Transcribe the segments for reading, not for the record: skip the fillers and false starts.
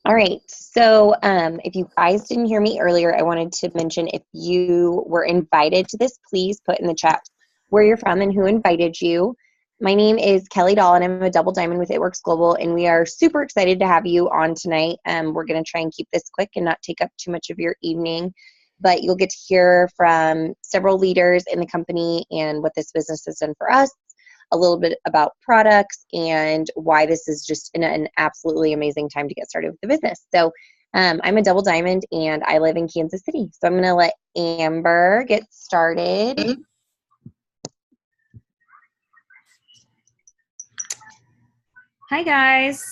All right. So if you guys didn't hear me earlier, I wanted to mention if you were invited to this, please put in the chat where you're from and who invited you. My name is Kelly Dahl, and I'm a double diamond with It Works Global, and we are super excited to have you on tonight. We're going to try and keep this quick and not take up too much of your evening, but you'll get to hear from several leaders in the company and what this business has done for us, a little bit about products, and why this is just an absolutely amazing time to get started with the business. So I'm a double diamond, and I live in Kansas City. So I'm going to let Amber get started. Hi guys,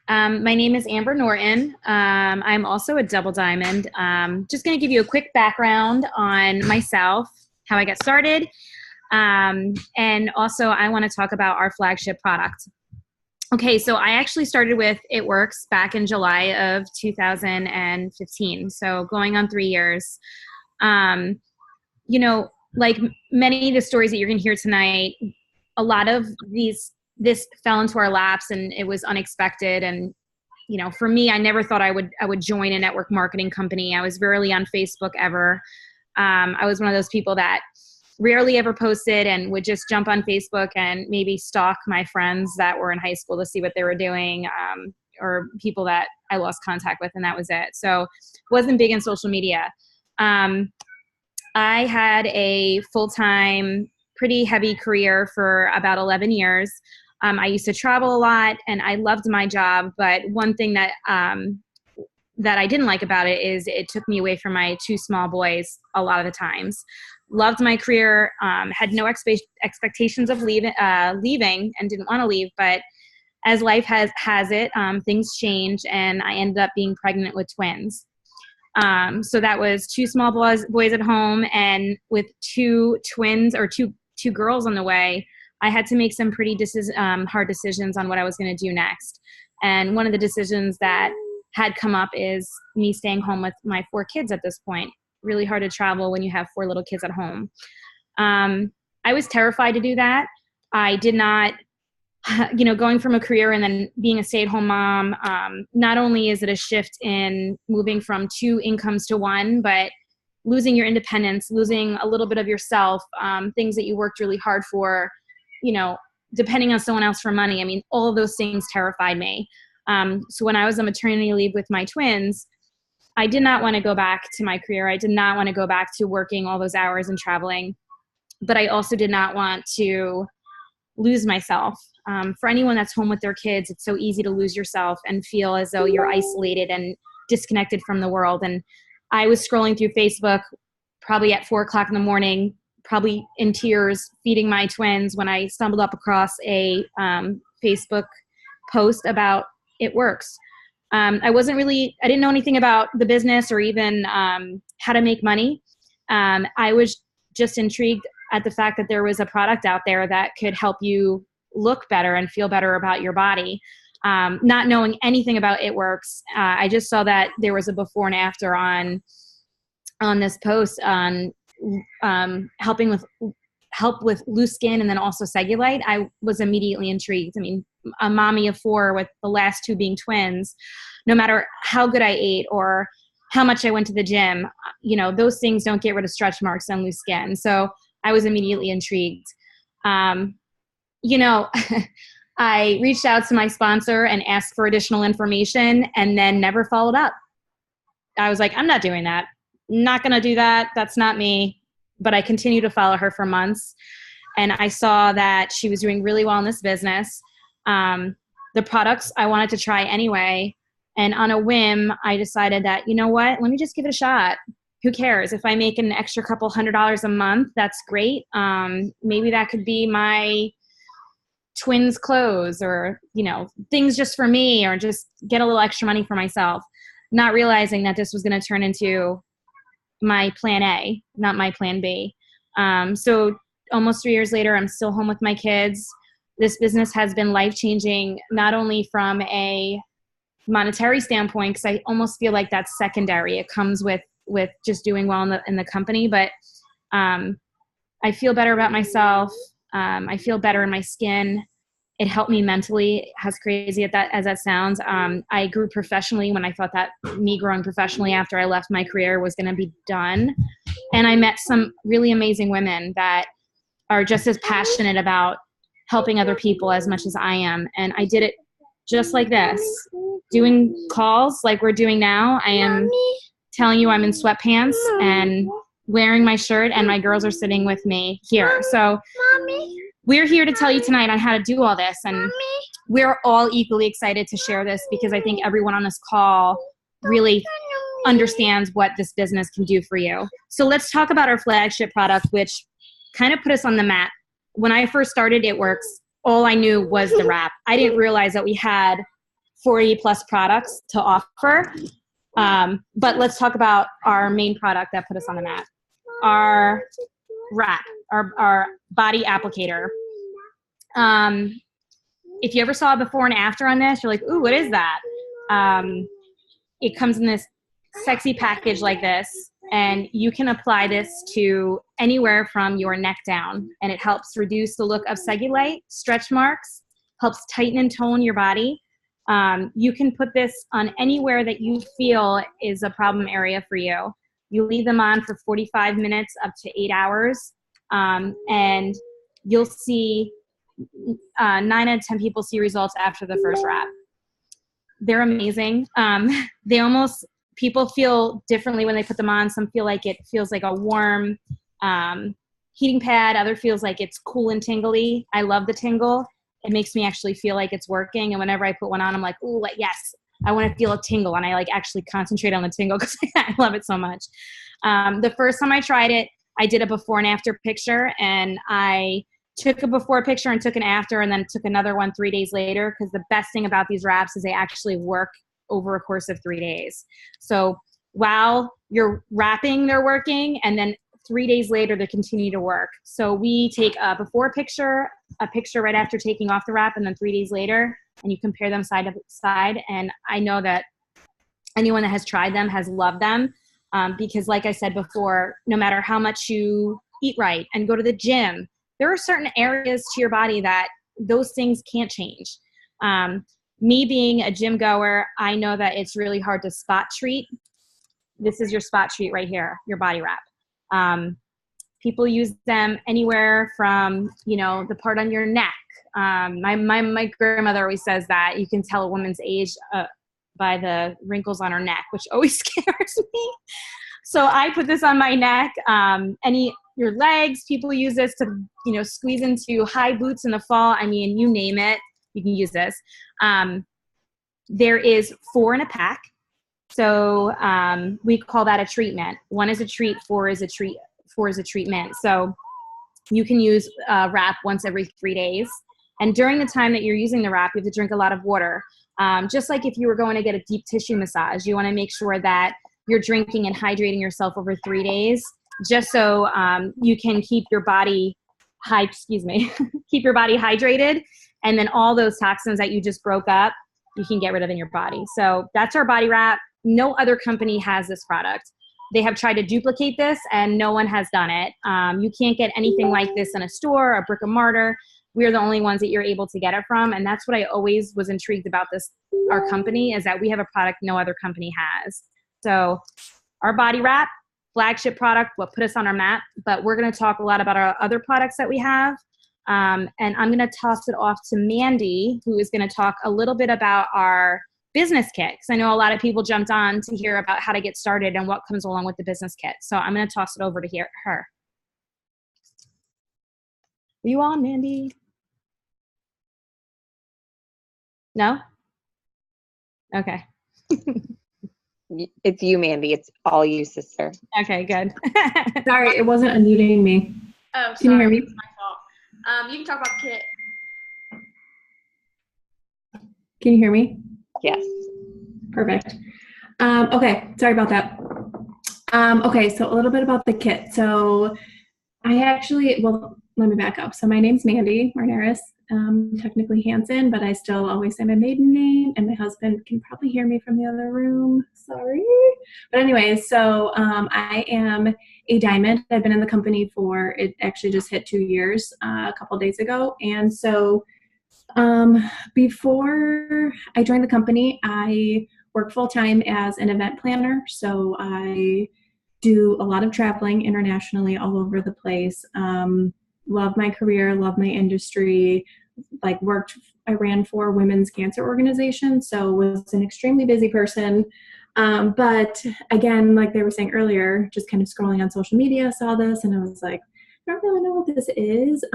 my name is Amber Norton. I'm also a double diamond. Just going to give you a quick background on myself, how I got started, and also I want to talk about our flagship product. Okay, so I actually started with It Works back in July of 2015, so going on 3 years. You know, like many of the stories that you're going to hear tonight, a lot of this fell into our laps and it was unexpected. And, you know, for me, I never thought I would join a network marketing company. I was rarely on Facebook ever. I was one of those people that rarely ever posted and would just jump on Facebook and maybe stalk my friends that were in high school to see what they were doing, or people that I lost contact with, and that was it. So wasn't big in social media. I had a full-time, pretty heavy career for about 11 years. I used to travel a lot and I loved my job, but one thing that that I didn't like about it is it took me away from my two small boys a lot of the times. Loved my career, had no expectations of leaving and didn't want to leave, but as life has it, things change, and I ended up being pregnant with twins. So that was two small boys at home, and with two twins, or two girls on the way, I had to make some pretty hard decisions on what I was going to do next. And one of the decisions that had come up is me staying home with my 4 kids at this point. Really hard to travel when you have 4 little kids at home. I was terrified to do that. I did not, you know, going from a career and then being a stay-at-home mom, not only is it a shift in moving from 2 incomes to 1, but losing your independence, losing a little bit of yourself, things that you worked really hard for, you know, depending on someone else for money. I mean, all of those things terrified me. So when I was on maternity leave with my twins, I did not want to go back to my career. I did not want to go back to working all those hours and traveling, but I also did not want to lose myself. For anyone that's home with their kids, it's so easy to lose yourself and feel as though you're isolated and disconnected from the world. And I was scrolling through Facebook probably at 4 o'clock in the morning, probably in tears, feeding my twins, when I stumbled up across a Facebook post about It Works. I didn't know anything about the business or even how to make money. I was just intrigued at the fact that there was a product out there that could help you look better and feel better about your body. Not knowing anything about It Works, I just saw that there was a before and after on this post on help with loose skin and then also cellulite. I was immediately intrigued. I mean, a mommy of 4 with the last 2 being twins, no matter how good I ate or how much I went to the gym, you know, those things don't get rid of stretch marks and loose skin. So I was immediately intrigued. You know, I reached out to my sponsor and asked for additional information and then never followed up. I was like, I'm not doing that. Not going to do that. That's not me. But I continued to follow her for months. And I saw that she was doing really well in this business. The products I wanted to try anyway. And on a whim, I decided that, you know what, let me just give it a shot. Who cares? If I make an extra couple $100 a month, that's great. Maybe that could be my twins' clothes, or, you know, things just for me, or just get a little extra money for myself. Not realizing that this was going to turn into my plan A, not my plan B. So almost 3 years later, I'm still home with my kids. This business has been life-changing, not only from a monetary standpoint, because I almost feel like that's secondary. It comes with just doing well in the company, but I feel better about myself. I feel better in my skin. It helped me mentally, as crazy as that sounds. I grew professionally when I thought that me growing professionally after I left my career was going to be done. And I met some really amazing women that are just as passionate about helping other people as much as I am. And I did it just like this, doing calls like we're doing now. I am telling you I'm in sweatpants and wearing my shirt, and my girls are sitting with me here. So we're here to tell you tonight on how to do all this. And we're all equally excited to share this because I think everyone on this call really understands what this business can do for you. So let's talk about our flagship product, which kind of put us on the map. When I first started It Works, all I knew was the wrap. I didn't realize that we had 40 plus products to offer. But let's talk about our main product that put us on the map. Our wrap, our body applicator. If you ever saw a before and after on this, you're like, ooh, what is that? It comes in this sexy package like this, and you can apply this to anywhere from your neck down, and it helps reduce the look of cellulite, stretch marks, helps tighten and tone your body. You can put this on anywhere that you feel is a problem area for you. You leave them on for 45 minutes up to 8 hours, and you'll see 9 out of 10 people see results after the first wrap. They're amazing. People feel differently when they put them on. Some feel like it feels like a warm heating pad. Other feels like it's cool and tingly. I love the tingle. It makes me actually feel like it's working. And whenever I put one on, I'm like, ooh, yes, I want to feel a tingle. And I like actually concentrate on the tingle because I love it so much. The first time I tried it, I did a before and after picture, and I took a before picture and took an after, and then took another one 3 days later, because the best thing about these wraps is they actually work over a course of 3 days. So while you're wrapping, they're working, and then 3 days later, they continue to work. So we take a before picture, a picture right after taking off the wrap, and then 3 days later, and you compare them side to side. And I know that anyone that has tried them has loved them, because like I said before, no matter how much you eat right and go to the gym, there are certain areas to your body that those things can't change. Me being a gym goer, I know that it's really hard to spot treat. This is your spot treat right here, your body wrap. People use them anywhere from, the part on your neck. My grandmother always says that you can tell a woman's age by the wrinkles on her neck, which always scares me. So I put this on my neck. Your legs, people use this to, squeeze into high boots in the fall. I mean, you name it, you can use this. There is 4 in a pack. So we call that a treatment. 1 is a treat, 4 is a treat, 4 is a treatment. So you can use wrap once every 3 days. And during the time that you're using the wrap, you have to drink a lot of water. Just like if you were going to get a deep tissue massage, you want to make sure that you're drinking and hydrating yourself over 3 days, just so you can keep your body keep your body hydrated. And then all those toxins that you just broke up, you can get rid of in your body. So that's our body wrap. No other company has this product. They have tried to duplicate this, and no one has done it. You can't get anything like this in a store, a brick and mortar. We're the only ones that you're able to get it from. And that's what I always was intrigued about our company, is that we have a product no other company has. So our body wrap, flagship product, what put us on our map. But we're going to talk a lot about our other products that we have. And I'm going to toss it off to Mandy, who is going to talk a little bit about our business kit, because I know a lot of people jumped on to hear about how to get started and what comes along with the business kit. So I'm going to toss it over to her. Are you on, Mandy? No? Okay. It's you, Mandy. It's all you, sister. Okay, good. Sorry, it wasn't unmuting me. Oh, Can you hear me? It's my fault. You can talk about the kit. Can you hear me? Yes. Perfect. Okay, sorry about that. Okay, so a little bit about the kit. So let me back up. So my name's Mandy Marnaris, technically Hanson, but I still always say my maiden name, and my husband can probably hear me from the other room. Sorry. But anyways, so I am a diamond. I've been in the company it actually just hit 2 years a couple days ago. And so Before I joined the company, I work full-time as an event planner. So I do a lot of traveling internationally all over the place. Love my career, love my industry, I ran for women's cancer organization, so was an extremely busy person. But again, like they were saying earlier, just kind of scrolling on social media, saw this, and I was like, I don't really know what this is.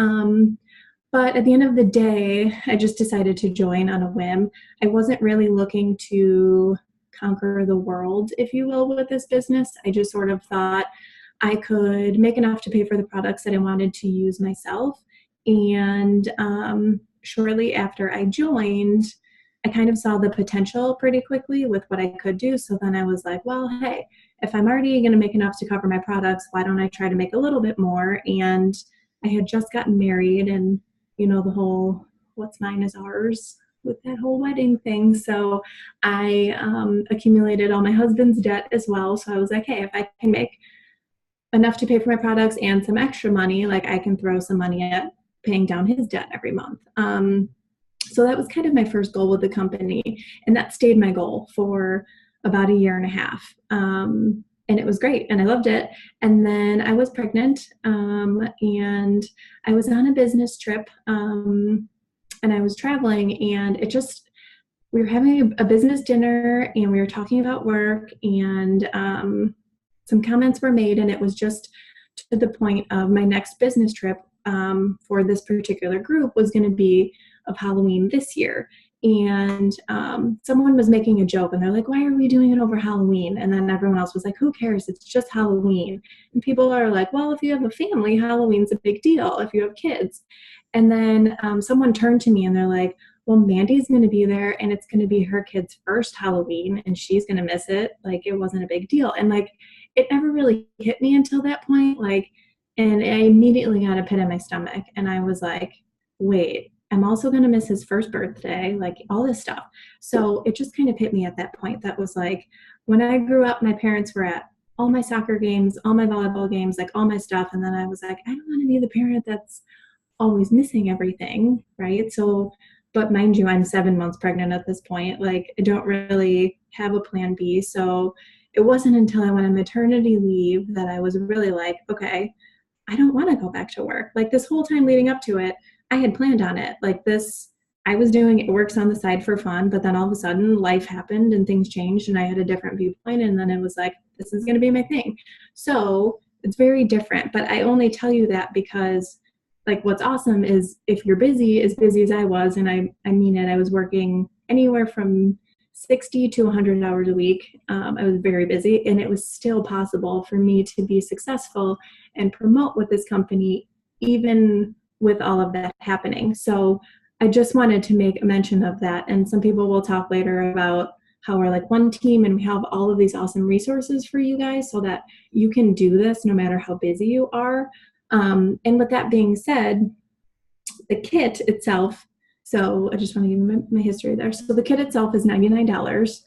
But at the end of the day, I just decided to join on a whim. I wasn't really looking to conquer the world, if you will, with this business. I just sort of thought I could make enough to pay for the products that I wanted to use myself. And shortly after I joined, I kind of saw the potential pretty quickly with what I could do. So then I was like, well, hey, if I'm already going to make enough to cover my products, why don't I try to make a little bit more? And I had just gotten married, and the whole what's mine is ours with that whole wedding thing. So I accumulated all my husband's debt as well. So I was like, hey, if I can make enough to pay for my products and some extra money, like I can throw some money at paying down his debt every month. So that was kind of my first goal with the company. And that stayed my goal for about a year and a half. And it was great, and I loved it. And then I was pregnant, and I was on a business trip, and I was traveling, and we were having a business dinner, and we were talking about work, and some comments were made, and it was just to the point of my next business trip for this particular group was going to be of Halloween this year. And someone was making a joke, and they're like, why are we doing it over Halloween? And then everyone else was like, who cares? It's just Halloween. And people are like, well, if you have a family, Halloween's a big deal if you have kids. And then someone turned to me, and they're like, well, Mandy's going to be there, and it's going to be her kid's first Halloween, and she's going to miss it. Like, it wasn't a big deal. And like, it never really hit me until that point. And I immediately got a pit in my stomach, and I was like, wait, I'm also going to miss his first birthday, like all this stuff. So it just kind of hit me at that point. That was like, when I grew up, my parents were at all my soccer games, all my volleyball games, like all my stuff. And then I was like, I don't want to be the parent that's always missing everything, right? So, but mind you, I'm 7 months pregnant at this point. Like, I don't really have a plan B. So it wasn't until I went on maternity leave that I was really like, okay, I don't want to go back to work. Like, this whole time leading up to it, I had planned on it. Like, this, I was doing works on the side for fun, but then all of a sudden life happened and things changed, and I had a different viewpoint, and then it was like, this is going to be my thing. So it's very different, but I only tell you that because, like, what's awesome is if you're busy, as busy as I was, and I mean it, I was working anywhere from 60 to 100 hours a week. I was very busy, and it was still possible for me to be successful and promote with this company, even with all of that happening. So I just wanted to make a mention of that. And some people will talk later about how we're like one team, and we have all of these awesome resources for you guys so that you can do this no matter how busy you are. And with that being said, the kit itself, so I just want to give you my history there. So the kit itself is $99,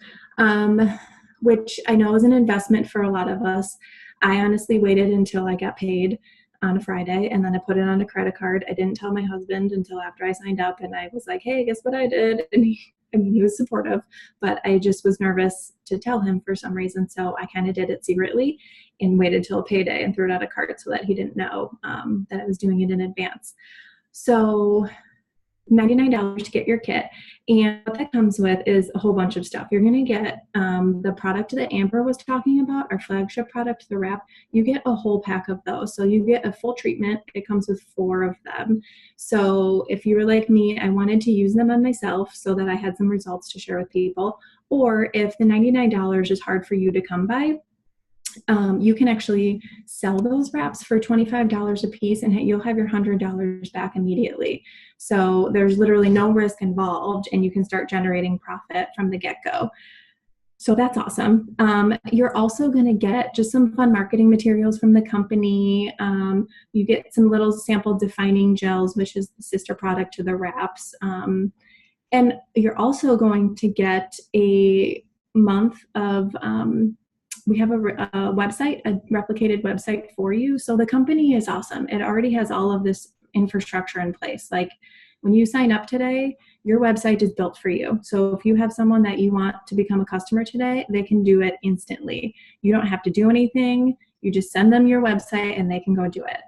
which I know is an investment for a lot of us. I honestly waited until I got paid on a Friday, and then I put it on a credit card. I didn't tell my husband until after I signed up, and I was like, hey, guess what I did? And he was supportive, but I just was nervous to tell him for some reason. So I kind of did it secretly and waited till payday and threw it on a card so that he didn't know that I was doing it in advance. So $99 to get your kit. And what that comes with is a whole bunch of stuff. You're going to get the product that Amber was talking about, our flagship product, the wrap. You get a whole pack of those. So you get a full treatment. It comes with 4 of them. So if you were like me, I wanted to use them on myself so that I had some results to share with people. Or if the $99 is hard for you to come by, you can actually sell those wraps for $25 a piece, and you'll have your $100 back immediately. So there's literally no risk involved, and you can start generating profit from the get-go. So that's awesome. You're also going to get just some fun marketing materials from the company. You get some little sample defining gels, which is the sister product to the wraps. And you're also going to get a month of we have a website, a replicated website for you. So the company is awesome. It already has all of this infrastructure in place. Like, when you sign up today, your website is built for you. So if you have someone that you want to become a customer today, they can do it instantly. You don't have to do anything. You just send them your website and they can go do it.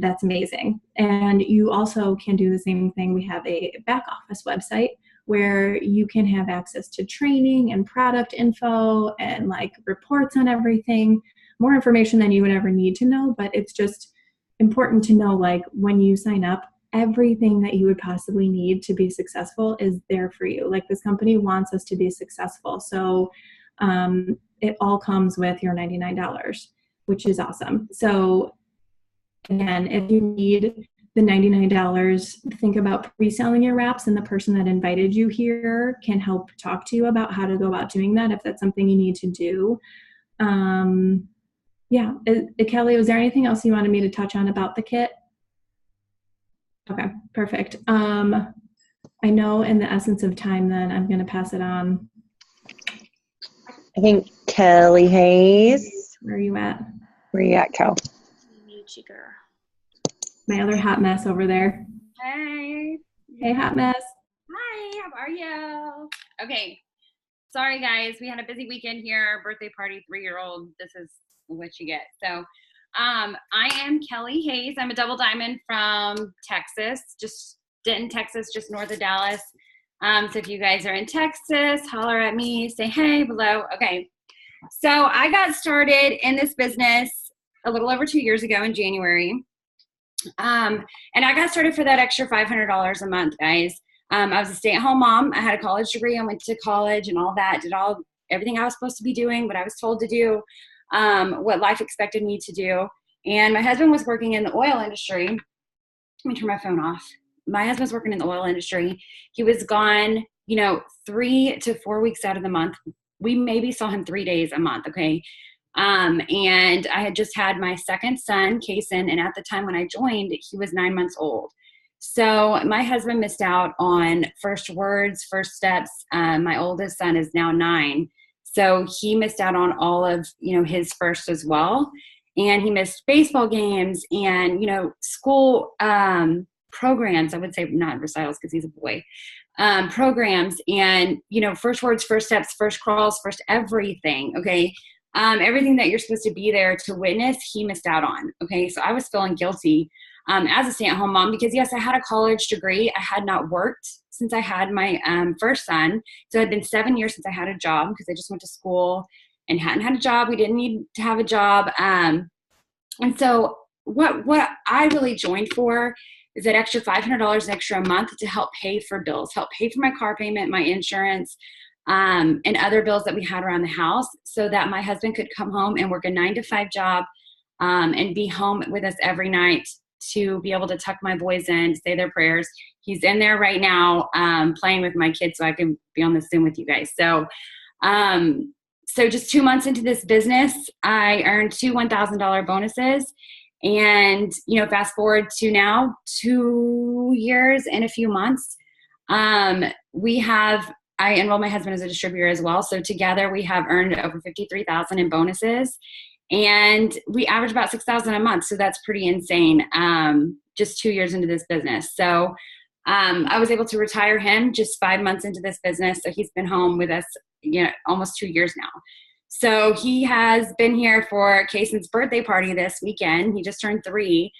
That's amazing. And you also can do the same thing. We have a back office website where you can have access to training and product info and like reports on everything, more information than you would ever need to know. But it's just important to know, like, when you sign up, everything that you would possibly need to be successful is there for you. Like, this company wants us to be successful. So it all comes with your $99, which is awesome. So again, if you need the $99, think about pre-selling your wraps, and the person that invited you here can help talk to you about how to go about doing that if that's something you need to do. Yeah. Kelly, was there anything else you wanted me to touch on about the kit? Okay, perfect. I know in the essence of time then I'm going to pass it on. I think Kelly Hayes. Where are you at? Where are you at, Kel? My other hot mess over there. Hey. Hey, hot mess. Hi, how are you? Okay. Sorry, guys. We had a busy weekend here. Birthday party, 3-year-old. This is what you get. So I am Kelly Hayes. I'm a double diamond from Texas, just Denton, Texas, just north of Dallas. So if you guys are in Texas, holler at me, say hey below. Okay. So I got started in this business a little over 2 years ago in January. And I got started for that extra $500 a month, guys. I was a stay-at-home mom. I had a college degree. I went to college and all that, did everything I was supposed to be doing, what I was told to do, what life expected me to do. And my husband was working in the oil industry. Let me turn my phone off. My husband's working in the oil industry. He was gone, 3 to 4 weeks out of the month. We maybe saw him 3 days a month. Okay. And I had just had my second son, Kason, and at the time when I joined, he was 9 months old. So my husband missed out on first words, first steps. My oldest son is now 9. So he missed out on all of, his first as well. And he missed baseball games and, school programs. I would say not recitals because he's a boy. Programs and, first words, first steps, first crawls, first everything. Okay. Everything that you're supposed to be there to witness, he missed out on. Okay. So I was feeling guilty as a stay-at-home mom because, yes, I had a college degree. I had not worked since I had my first son. So it had been 7 years since I had a job because I just went to school and hadn't had a job. We didn't need to have a job. And so what I really joined for is that extra $500 extra a month to help pay for bills, help pay for my car payment, my insurance, and other bills that we had around the house so that my husband could come home and work a 9-to-5 job and be home with us every night to be able to tuck my boys in, say their prayers. He's in there right now playing with my kids so I can be on the Zoom with you guys. So just 2 months into this business, I earned 2 $1,000 bonuses. And, fast forward to now, 2 years and a few months, I enrolled my husband as a distributor as well. So together we have earned over $53,000 in bonuses, and we average about $6,000 a month. So that's pretty insane. Just 2 years into this business. So I was able to retire him just 5 months into this business. So he's been home with us, almost 2 years now. So he has been here for Kason's birthday party this weekend. He just turned 3.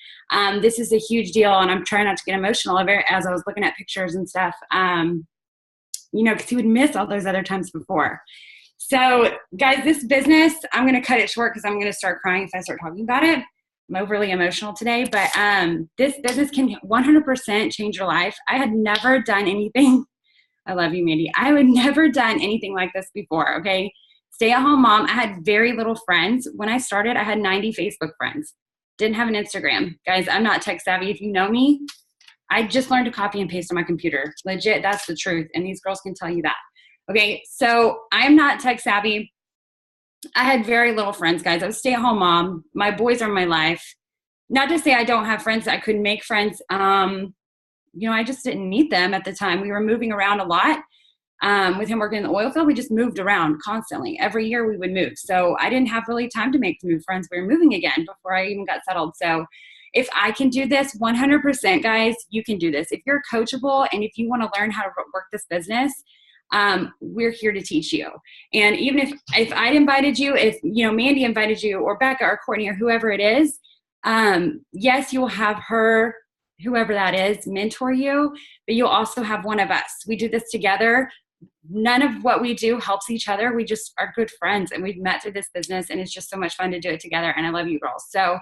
This is a huge deal, and I'm trying not to get emotional over it as I was looking at pictures and stuff. Because he would miss all those other times before. So, guys, this business, I'm going to cut it short because I'm going to start crying if I start talking about it. I'm overly emotional today, but this business can 100% change your life. I had never done anything. I love you, Mandy. I had never done anything like this before, okay? Stay-at-home mom. I had very little friends. When I started, I had 90 Facebook friends. Didn't have an Instagram. Guys, I'm not tech savvy. If you know me, I just learned to copy and paste on my computer. Legit, that's the truth. And these girls can tell you that. Okay, so I'm not tech savvy. I had very little friends, guys. I was a stay-at-home mom. My boys are my life. Not to say I don't have friends. I couldn't make friends. I just didn't need them at the time. We were moving around a lot. With him working in the oil field, we just moved around constantly. Every year we would move. So I didn't have really time to make new friends. We were moving again before I even got settled. So if I can do this, 100%, guys, you can do this. If you're coachable and if you want to learn how to work this business, we're here to teach you. And even if I'd invited you, if, you know, Mandy invited you, or Becca or Courtney or whoever it is, yes, you will have her, whoever that is, mentor you, but you'll also have one of us. We do this together. None of what we do helps each other. We just are good friends, and we've met through this business, and it's just so much fun to do it together. And I love you girls. So,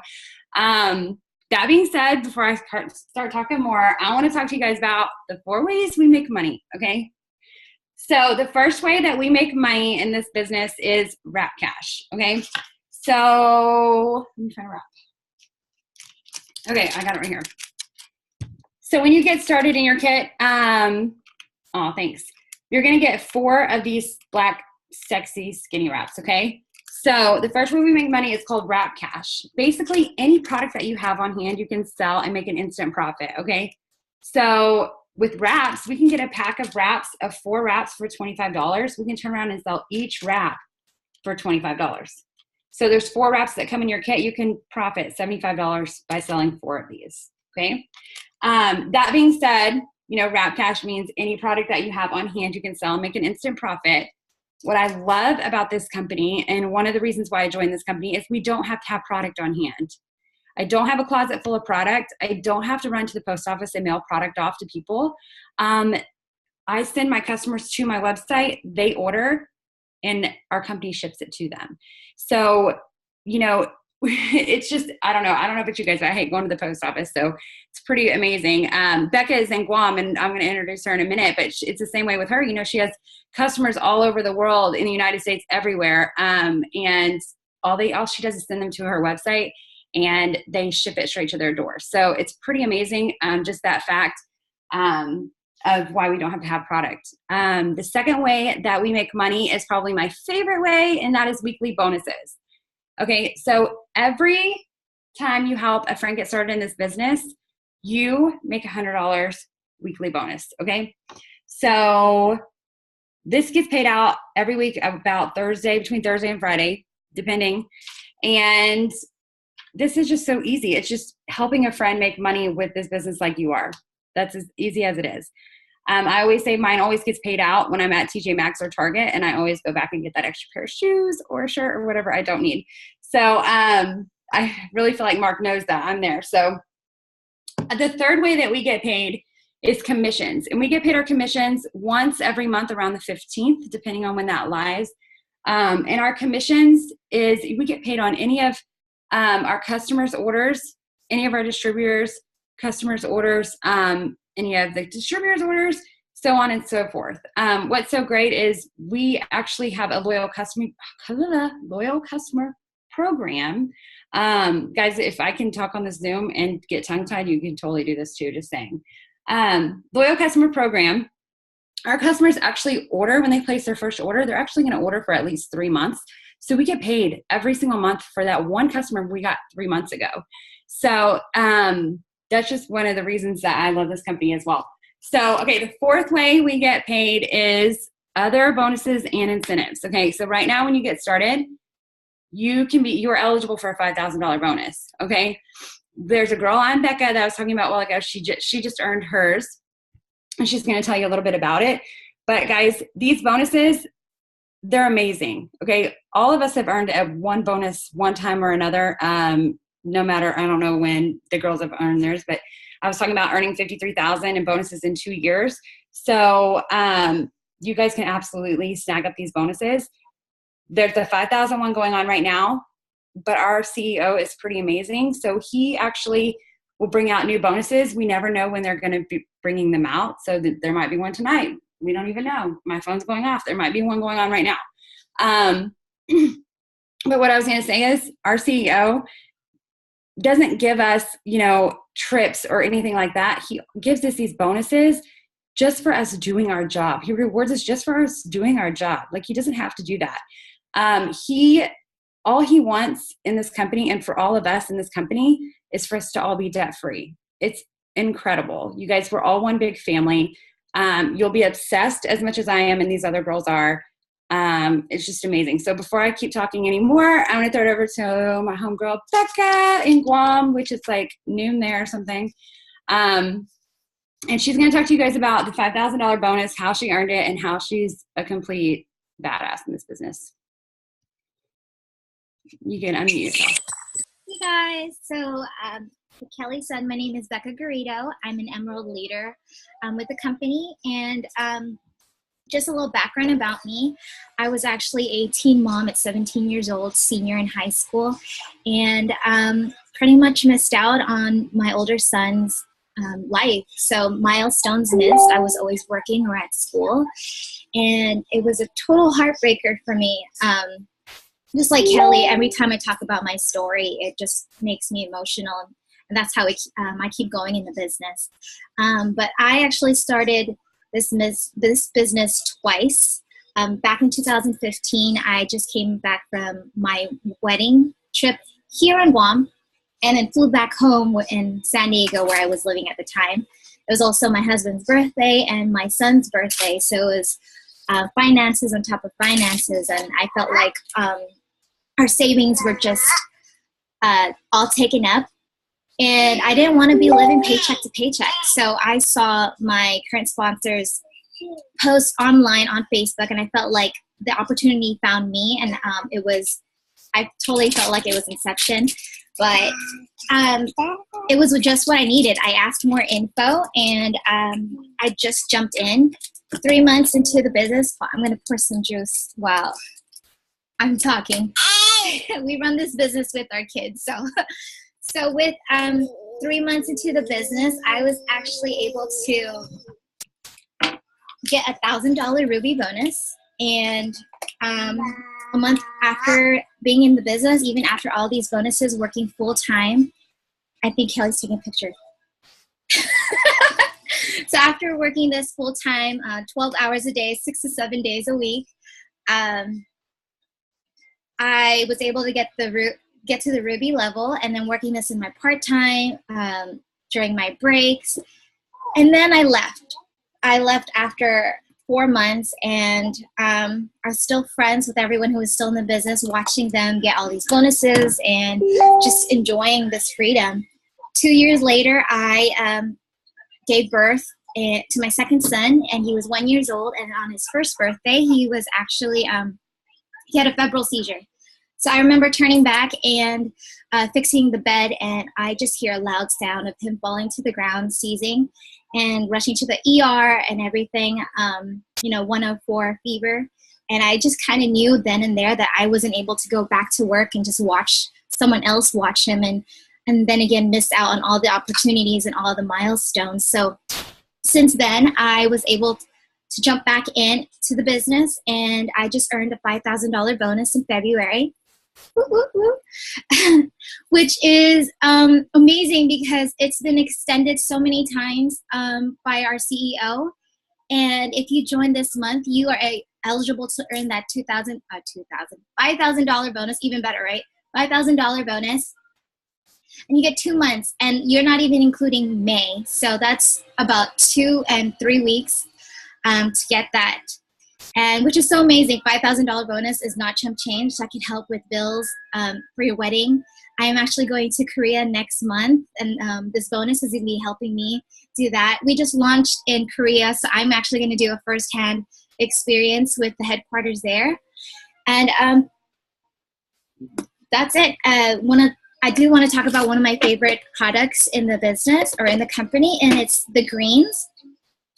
that being said, before I start talking more, I want to talk to you guys about the 4 ways we make money. Okay. So the first way that we make money in this business is wrap cash. Okay. So let me try to wrap. Okay. I got it right here. So when you get started in your kit, oh, thanks. You're going to get 4 of these black, sexy, skinny wraps. Okay. So the first way we make money is called wrap cash. Basically, any product that you have on hand, you can sell and make an instant profit. Okay. So with wraps, we can get a pack of wraps of 4 wraps for $25. We can turn around and sell each wrap for $25. So there's 4 wraps that come in your kit. You can profit $75 by selling 4 of these. Okay. That being said, you know, wrap cash means any product that you have on hand, you can sell and make an instant profit. What I love about this company, and one of the reasons why I joined this company, is we don't have to have product on hand. I don't have a closet full of product. I don't have to run to the post office and mail product off to people. I send my customers to my website, they order, and our company ships it to them. So, you know, it's just, I don't know about you guys, but I hate going to the post office. So it's pretty amazing. Becca is in Guam, and I'm going to introduce her in a minute, but it's the same way with her. You know, she has customers all over the world, in the United States, everywhere. And all she does is send them to her website, and they ship it straight to their door. So it's pretty amazing. Just that fact, of why we don't have to have product. The second way that we make money is probably my favorite way, and that is weekly bonuses. Okay, so every time you help a friend get started in this business, you make $100 weekly bonus, okay? So this gets paid out every week about Thursday, between Thursday and Friday, depending. And this is just so easy. It's just helping a friend make money with this business like you are. That's as easy as it is. I always say mine always gets paid out when I'm at TJ Maxx or Target, and I always go back and get that extra pair of shoes or a shirt or whatever I don't need. So I really feel like Mark knows that I'm there. So the third way that we get paid is commissions. And we get paid our commissions once every month around the 15th, depending on when that lies. And our commissions is we get paid on any of our customers' orders, any of our distributors' customers' orders, any of the distributors' orders, so on and so forth. What's so great is we actually have a loyal customer program. Guys, if I can talk on this Zoom and get tongue-tied, you can totally do this too, just saying. Loyal customer program. Our customers actually order when they place their first order. They're actually going to order for at least 3 months. So we get paid every single month for that one customer we got 3 months ago. So that's just one of the reasons that I love this company as well. So, okay, the fourth way we get paid is other bonuses and incentives. Okay, so right now when you get started, you're eligible for a $5,000 bonus. Okay, there's a girl on Becca that I was talking about a while ago. She just earned hers, and she's going to tell you a little bit about it. But guys, these bonuses, they're amazing. Okay, all of us have earned one bonus one time or another. No matter, I don't know when the girls have earned theirs, but I was talking about earning $53,000 in bonuses in 2 years. So you guys can absolutely snag up these bonuses. There's the $5,000 one going on right now, but our CEO is pretty amazing. So he actually will bring out new bonuses. We never know when they're going to be bringing them out. So there might be one tonight. We don't even know. My phone's going off. There might be one going on right now. But what I was going to say is our CEO doesn't give us, trips or anything like that. He gives us these bonuses just for us doing our job. He rewards us just for us doing our job. Like, he doesn't have to do that. All he wants in this company, and for all of us in this company, is for us to all be debt free. It's incredible. You guys, we're all one big family. You'll be obsessed as much as I am and these other girls are It's just amazing. So before I keep talking anymore, I'm going to throw it over to my homegirl, Becca, in Guam, which is like noon there or something. And she's going to talk to you guys about the $5,000 bonus, how she earned it, and how she's a complete badass in this business. You can unmute yourself. Hey guys, so like Kelly said, my name is Becca Garrido. I'm an Emerald leader with the company, and just a little background about me. I was actually a teen mom at 17 years old, senior in high school, and pretty much missed out on my older son's life. So milestones missed. I was always working or at school, and it was a total heartbreaker for me. Just like Kelly, every time I talk about my story, it just makes me emotional, and that's how I keep going in the business. But I actually started this business twice. Back in 2015, I just came back from my wedding trip here in Guam, and then flew back home in San Diego, where I was living at the time. It was also my husband's birthday and my son's birthday, so it was finances on top of finances, and I felt like our savings were just all taken up. And I didn't want to be living paycheck to paycheck. So I saw my current sponsors post online on Facebook, and I felt like the opportunity found me, and I totally felt like it was Inception. But it was just what I needed. I asked more info, and I just jumped in. 3 months into the business, I'm going to pour some juice while I'm talking. We run this business with our kids, so with 3 months into the business, I was actually able to get $1,000 Ruby bonus. And a month after being in the business, even after all these bonuses, working full time, I think Kelly's taking a picture. So after working this full time, 12 hours a day, 6 to 7 days a week, I was able to get to the Ruby level, and then working this in my part-time during my breaks. And then I left. I left after 4 months, and are still friends with everyone who was still in the business, watching them get all these bonuses and just enjoying this freedom. 2 years later, I gave birth to my second son, and he was 1 year old, and on his first birthday, he was actually, he had a febrile seizure. So I remember turning back and fixing the bed, and I just hear a loud sound of him falling to the ground, seizing, and rushing to the ER and everything, 104 fever. And I just kind of knew then and there that I wasn't able to go back to work and just watch someone else watch him, and then again miss out on all the opportunities and all the milestones. So since then, I was able to jump back into the business, and I just earned a $5,000 bonus in February. Which is amazing because it's been extended so many times by our CEO. And if you join this month, you are eligible to earn that $5,000 bonus, even better, right? $5,000 bonus. And you get 2 months, and you're not even including May. So that's about 2 and 3 weeks to get that. And which is so amazing. $5,000 bonus is not chump change. That can help with bills for your wedding. I am actually going to Korea next month, and this bonus is going to be helping me do that. We just launched in Korea, so I'm actually going to do a firsthand experience with the headquarters there. And that's it. I do want to talk about one of my favorite products in the business or in the company, and it's the greens.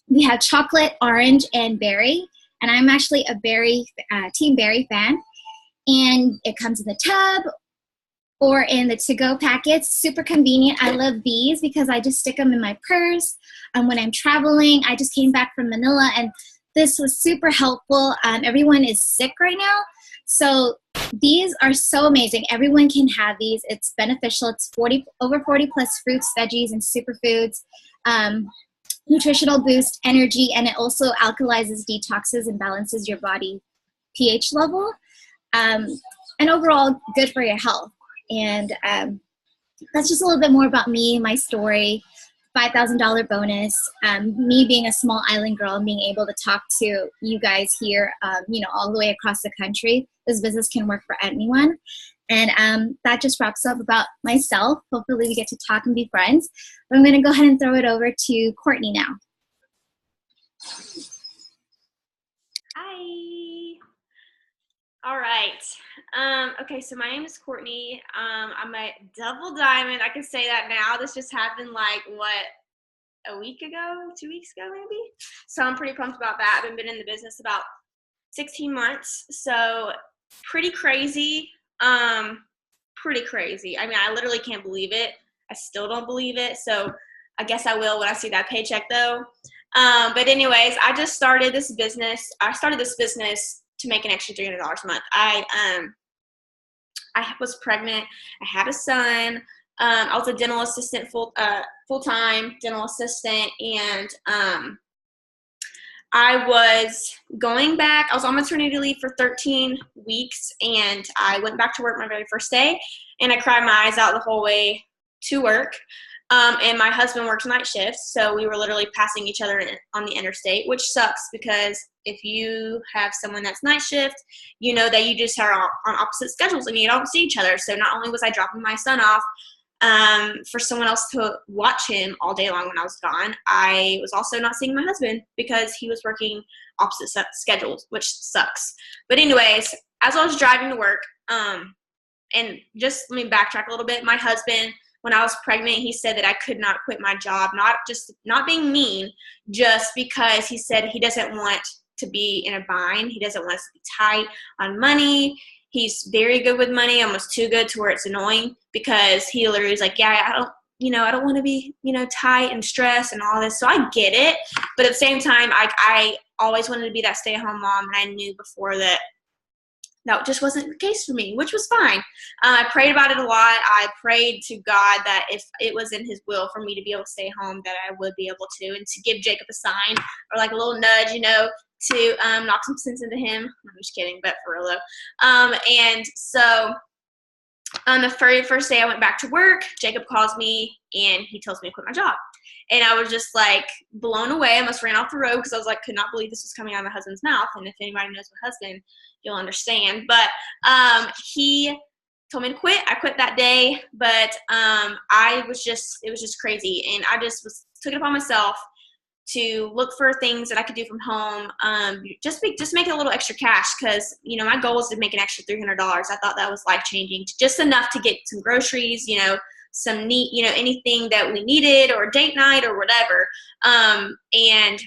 We have chocolate, orange, and berry. And I'm actually a Team Berry fan. And it comes in the tub or in the to-go packets. Super convenient. I love these because I just stick them in my purse. When I'm traveling, I just came back from Manila, and this was super helpful. Everyone is sick right now. So these are so amazing. Everyone can have these. It's beneficial. It's over 40 plus fruits, veggies, and superfoods. Nutritional boost, energy, and it also alkalizes, detoxes, and balances your body pH level, and overall good for your health. And that's just a little bit more about me, my story. $5,000 bonus. Me being a small island girl and being able to talk to you guys here, all the way across the country. This business can work for anyone. And that just wraps up about myself. Hopefully we get to talk and be friends. But I'm going to go ahead and throw it over to Courtney now. Hi. All right. Okay, so my name is Courtney. I'm a double diamond. I can say that now. This just happened a week ago, 2 weeks ago maybe. So I'm pretty pumped about that. I've been in the business about 16 months. So pretty crazy. Pretty crazy. I mean, I literally can't believe it. I still don't believe it. So I guess I will when I see that paycheck though. But anyways, I just started this business. I started this business to make an extra $300 a month. I was pregnant. I had a son. I was a dental assistant, full-time dental assistant. And, I was going back. I was on maternity leave for 13 weeks, and I went back to work my very first day, and I cried my eyes out the whole way to work. And my husband works night shifts, so we were literally passing each other on the interstate, which sucks because if you have someone that's night shift, you know that you just are on opposite schedules and you don't see each other. So not only was I dropping my son off for someone else to watch him all day long when I was gone, I was also not seeing my husband because he was working opposite schedules, which sucks. But anyways, as I was driving to work, and just let me backtrack a little bit. My husband, when I was pregnant, he said that I could not quit my job, not being mean, just because he said he doesn't want to be in a bind. He doesn't want us to be tight on money. He's very good with money, almost too good to where it's annoying, because he literally is like, yeah, I don't want to be, tight and stressed and all this. So I get it. But at the same time, I always wanted to be that stay-at-home mom. And I knew before that just wasn't the case for me, which was fine. I prayed about it a lot. I prayed to God that if it was in his will for me to be able to stay home, that I would be able to, and to give Jacob a sign or like a little nudge, to knock some sense into him. I'm just kidding, but for real though. And so on the very first day I went back to work, Jacob calls me and he tells me to quit my job. And I was just like blown away. I almost ran off the road because I was like, could not believe this was coming out of my husband's mouth. And if anybody knows my husband, you'll understand. But he told me to quit. I quit that day, but it was just crazy. And I just took it upon myself to look for things that I could do from home, just make it a little extra cash, because my goal was to make an extra $300. I thought that was life changing, just enough to get some groceries, some neat, anything that we needed, or date night or whatever. And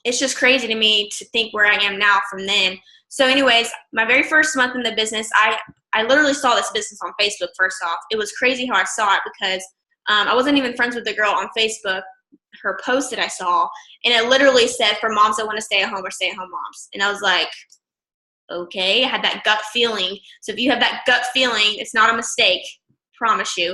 it's just crazy to me to think where I am now from then. So anyways, my very first month in the business, I literally saw this business on Facebook. First off, it was crazy how I saw it, because I wasn't even friends with the girl on Facebook, her post that I saw, and it literally said for moms that want to stay at home or stay at home moms. And I was like, okay, I had that gut feeling. So if you have that gut feeling, it's not a mistake, promise you.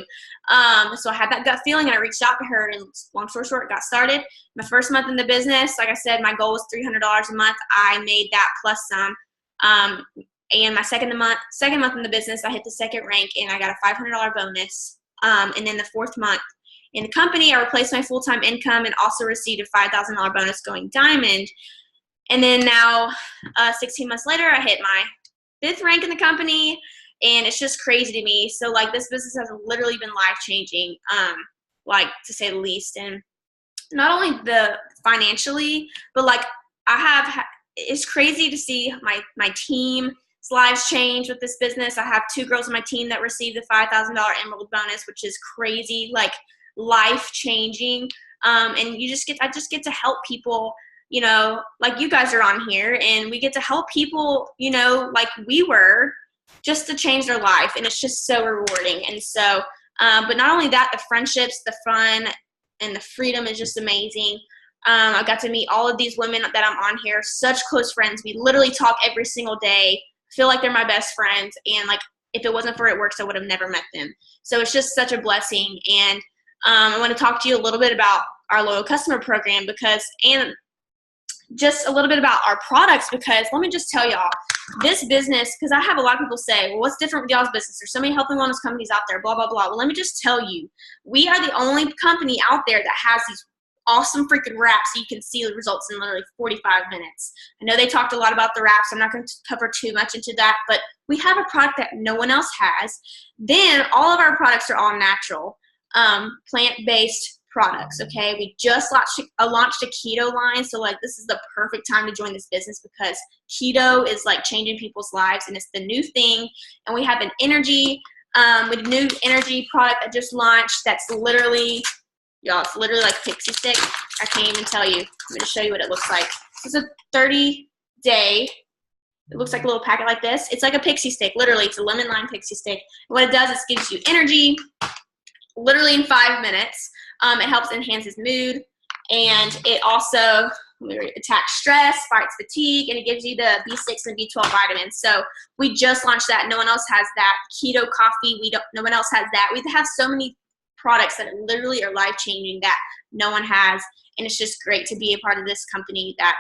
So I had that gut feeling, and I reached out to her, and long story short, got started. My first month in the business, like I said, my goal was $300 a month. I made that plus some. And my second month in the business, I hit the second rank, and I got a $500 bonus. And then the fourth month in the company, I replaced my full-time income and also received a $5,000 bonus going diamond. And then now, 16 months later, I hit my fifth rank in the company, and it's just crazy to me. So this business has literally been life-changing, to say the least. And not only the financially, but it's crazy to see my team's lives change with this business. I have 2 girls on my team that received the $5,000 Emerald bonus, which is crazy, life-changing. And I just get to help people, like you guys are on here, and we get to help people, like we were, just to change their life. And it's just so rewarding. And so, but not only that, the friendships, the fun, and the freedom is just amazing. I got to meet all of these women that I'm on here, such close friends. We literally talk every single day, feel like they're my best friends. And if it wasn't for It Works, I would have never met them. So it's just such a blessing. And I want to talk to you a little bit about our loyal customer program, because, and just a little bit about our products, because let me just tell y'all, this business, because I have a lot of people say, well, what's different with y'all's business? There's so many health and wellness companies out there, blah, blah, blah. Well, let me just tell you, we are the only company out there that has these awesome freaking wraps so you can see the results in literally 45 minutes. I know they talked a lot about the wraps. I'm not going to cover too much into that, but we have a product that no one else has. Then all of our products are all natural, plant-based products. Okay, we just launched a keto line, so like this is the perfect time to join this business because keto is like changing people's lives and it's the new thing. And we have an energy with a new energy product that just launched that's literally, y'all, it's literally like pixie stick. I can't even tell you. I'm going to show you what it looks like. This is a 30-day. It looks like a little packet like this. It's like a pixie stick. Literally, it's a lemon lime pixie stick. And what it does is gives you energy literally in 5 minutes. It helps enhance his mood, and it also attacks stress, fights fatigue, and it gives you the B6 and B12 vitamins. So we just launched that. No one else has that. Keto coffee, no one else has that. We have so many products that literally are life-changing that no one has, and it's just great to be a part of this company that,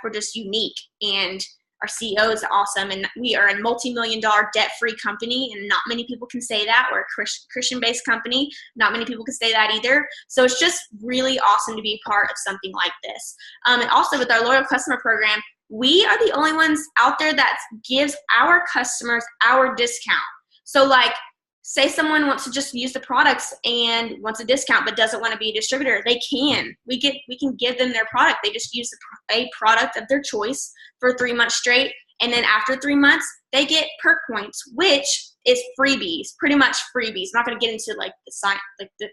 we're just unique, and our CEO is awesome, and we are a multi-million-dollar debt-free company, and not many people can say that. We're a Christian-based company. Not many people can say that either. So it's just really awesome to be a part of something like this. And also with our loyal customer program, we are the only ones out there that gives our customers our discount. So like, say someone wants to just use the products and wants a discount but doesn't want to be a distributor, they can. We can give them their product. They just use a product of their choice for 3 months straight, and then after 3 months, they get perk points, which is freebies, pretty much freebies. I'm not going to get into like the science, like the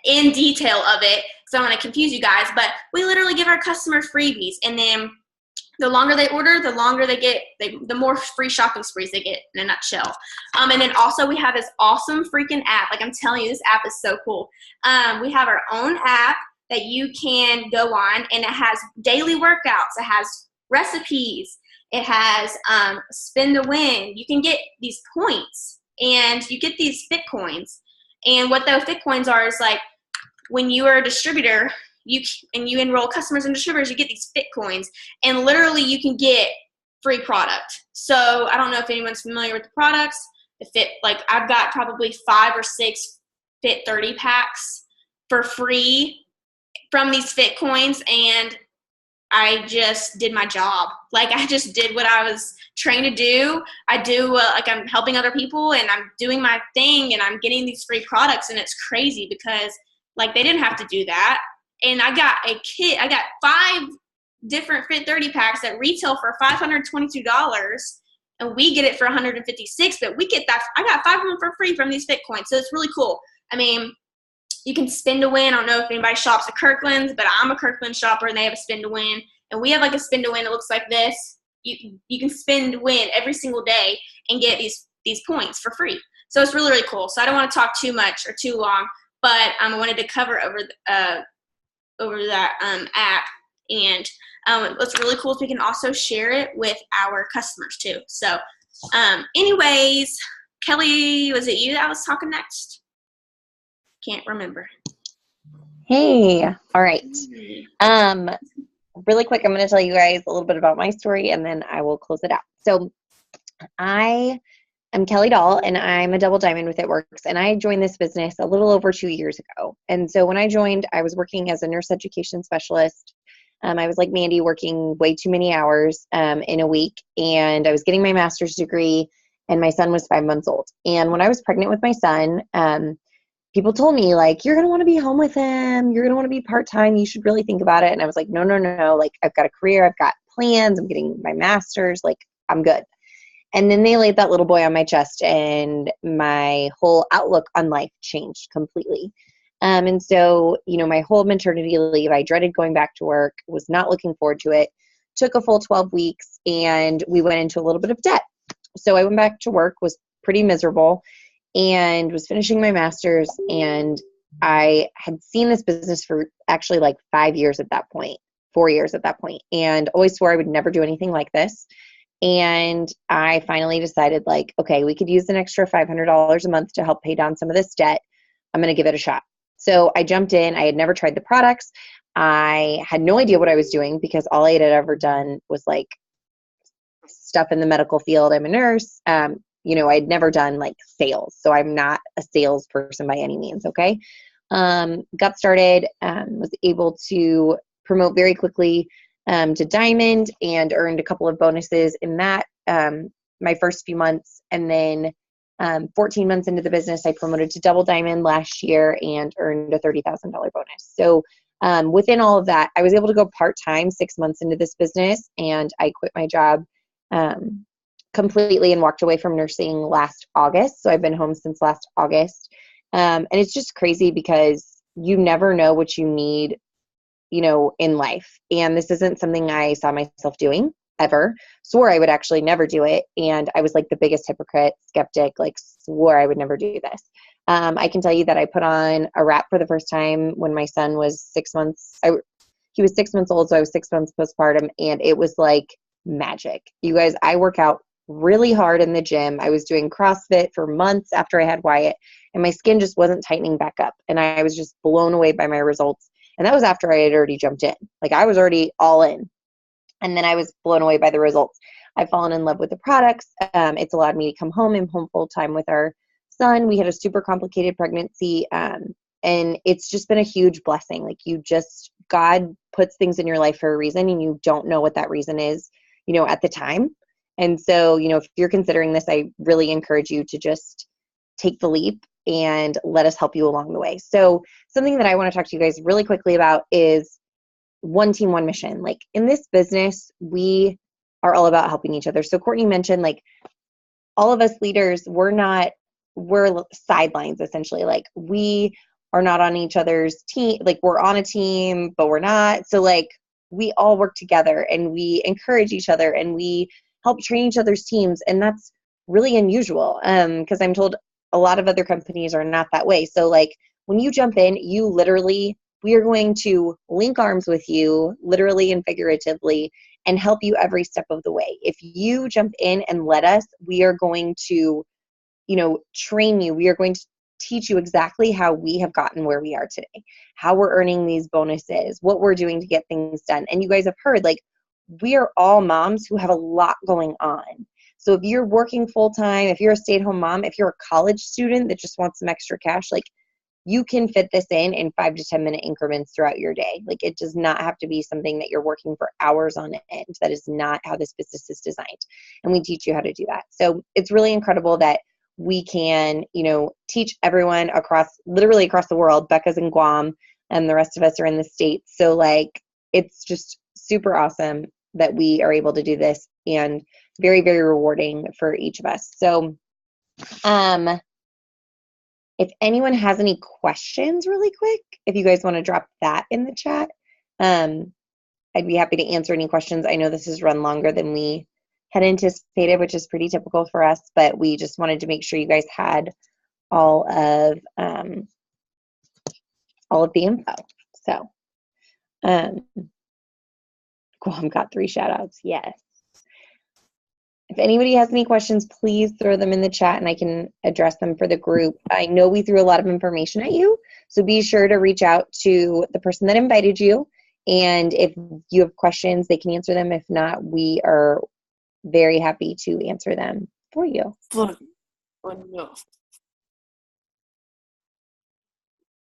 in detail of it, so I don't want to confuse you guys. But we literally give our customers freebies, and then the longer they order, the longer they get, the more free shopping sprees they get, in a nutshell. And then also we have this awesome freaking app. Like I'm telling you, this app is so cool. We have our own app that you can go on, and it has daily workouts. It has recipes. It has spin to win. You can get these points, and you get these fit coins. And what those fit coins are is like when you are a distributor, you enroll customers and distributors, you get these fit coins, and literally you can get free product. So I don't know if anyone's familiar with the products. The fit, like I've got probably 5 or 6 Fit 30 packs for free from these fit coins, and I just did my job. Like I just did what I was trained to do. I do like I'm helping other people, and I'm doing my thing, and I'm getting these free products, and it's crazy because like they didn't have to do that. And I got 5 different Fit 30 packs that retail for $522, and we get it for $156, but we get that. I got 5 of them for free from these Fit coins, so it's really cool. I mean, you can spin to win. I don't know if anybody shops at Kirkland's, but I'm a Kirkland shopper, and they have a spin to win. And we have like a spin to win that looks like this. You can spin to win every single day and get these points for free. So it's really, really cool. So I don't want to talk too much or too long, but I wanted to cover over that app. And what's really cool is we can also share it with our customers too. So anyways, Kelly, was it you that was talking next? Can't remember. Hey, all right. Really quick, I'm going to tell you guys a little bit about my story, and then I will close it out. So I am Kelly Doll, and I'm a double diamond with It Works, and I joined this business a little over 2 years ago. And so when I joined, I was working as a nurse education specialist. I was like Mandy, working way too many hours in a week, and I was getting my master's degree, and my son was 5 months old. And when I was pregnant with my son, people told me, like, you're going to want to be home with him. You're going to want to be part-time. You should really think about it. And I was like, no. Like, I've got a career. I've got plans. I'm getting my master's. Like, I'm good. And then they laid that little boy on my chest, and my whole outlook on life changed completely. And so, my whole maternity leave, I dreaded going back to work, was not looking forward to it, took a full 12 weeks, and we went into a little bit of debt. So I went back to work, was pretty miserable, and was finishing my master's, and I had seen this business for actually like 5 years at that point, 4 years at that point, and always swore I would never do anything like this. And I finally decided, like, okay, we could use an extra $500 a month to help pay down some of this debt. I'm going to give it a shot. So I jumped in. I had never tried the products. I had no idea what I was doing because all I had ever done was like stuff in the medical field. I'm a nurse. I'd never done like sales. So I'm not a salesperson by any means. Okay. Got started, was able to promote very quickly to diamond and earned a couple of bonuses in that my first few months. And then 14 months into the business, I promoted to double diamond last year and earned a $30,000 bonus. So within all of that, I was able to go part-time 6 months into this business, and I quit my job completely and walked away from nursing last August. So I've been home since last August. And it's just crazy because you never know what you need, in life. And this isn't something I saw myself doing ever. Swore I would actually never do it. And I was like the biggest hypocrite, skeptic, like swore I would never do this. I can tell you that I put on a wrap for the first time when my son was 6 months. He was 6 months old, so I was 6 months postpartum, and it was like magic. You guys, I work out really hard in the gym. I was doing CrossFit for months after I had Wyatt, and my skin just wasn't tightening back up. And I was just blown away by my results. And that was after I had already jumped in. Like I was already all in. And then I was blown away by the results. I've fallen in love with the products. It's allowed me to come home. I'm home full time with our son. We had a super complicated pregnancy. And it's just been a huge blessing. Like God puts things in your life for a reason, and you don't know what that reason is, at the time. And so, if you're considering this, I really encourage you to just take the leap and let us help you along the way. So something that I want to talk to you guys really quickly about is one team, one mission. Like in this business, we are all about helping each other. So Courtney mentioned like all of us leaders, we're sidelines essentially. Like we are not on each other's team. Like we're on a team, but we're not. So like we all work together and we encourage each other and we help train each other's teams. And that's really unusual because I'm told a lot of other companies are not that way. So like when you jump in, we are going to link arms with you, literally and figuratively, and help you every step of the way. If you jump in and let us, we are going to, train you. We are going to teach you exactly how we have gotten where we are today, how we're earning these bonuses, what we're doing to get things done. And you guys have heard, like, we are all moms who have a lot going on. So if you're working full time, if you're a stay-at-home mom, if you're a college student that just wants some extra cash, like you can fit this in 5 to 10 minute increments throughout your day. Like it does not have to be something that you're working for hours on end. That is not how this business is designed. And we teach you how to do that. So it's really incredible that we can, teach everyone literally across the world. Beccas in Guam and the rest of us are in the States. So like, it's just super awesome that we are able to do this and very, very rewarding for each of us. So, if anyone has any questions really quick, if you guys want to drop that in the chat, I'd be happy to answer any questions. I know this has run longer than we had anticipated, which is pretty typical for us, but we just wanted to make sure you guys had all of the info. So, Guam got 3 shout outs. Yes. If anybody has any questions, please throw them in the chat and I can address them for the group. I know we threw a lot of information at you, so be sure to reach out to the person that invited you. And if you have questions, they can answer them. If not, we are very happy to answer them for you.